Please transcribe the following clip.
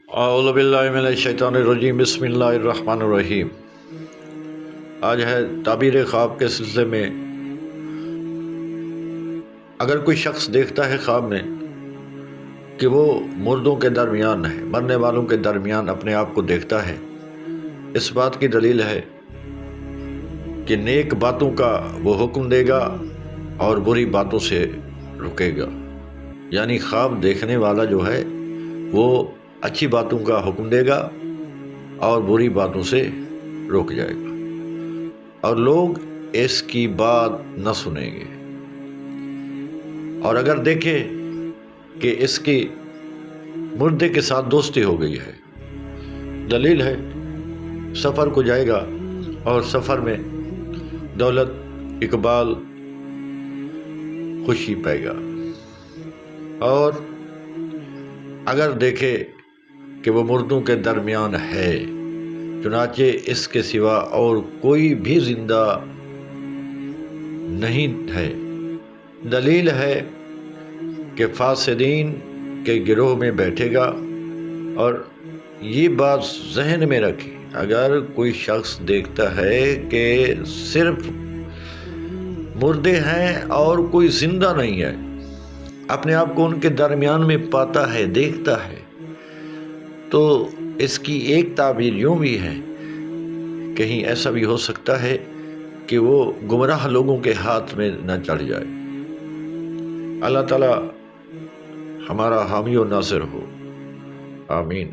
اعوذ باللہ من الشیطان الرجیم، بسم اللہ الرحمن الرحیم۔ آج ہے تعبیر خواب کے سلسلے میں۔ اگر کوئی شخص دیکھتا ہے خواب میں کہ وہ مردوں کے درمیان ہے، مرنے والوں کے درمیان اپنے آپ کو دیکھتا ہے، اس بات کی دلیل ہے کہ نیک باتوں کا وہ حکم دے گا اور بری باتوں سے رکے گا۔ یعنی خواب دیکھنے والا جو ہے وہ اچھی باتوں کا حکم دے گا اور بری باتوں سے رک جائے گا، اور لوگ اس کی بات نہ سنیں گے۔ اور اگر دیکھے کہ اس کی مردے کے ساتھ دوستی ہو گئی ہے، دلیل ہے سفر کو جائے گا اور سفر میں دولت، اقبال، خوشی پائے گا۔ اور اگر دیکھے کہ وہ مردوں کے درمیان ہے، چنانچہ اس کے سوا اور کوئی بھی زندہ نہیں ہے، دلیل ہے کہ فاسدین کے گروہ میں بیٹھے گا۔ اور یہ بات ذہن میں رکھیں، اگر کوئی شخص دیکھتا ہے کہ صرف مردے ہیں اور کوئی زندہ نہیں ہے، اپنے آپ کو ان کے درمیان میں پاتا ہے، دیکھتا ہے، تو اس کی ایک تعبیر یوں بھی ہے، کہیں ایسا بھی ہو سکتا ہے کہ وہ گمراہ لوگوں کے ہاتھ میں نہ چڑھ جائے۔ اللہ تعالی ہمارا حامی و ناصر ہو، آمین۔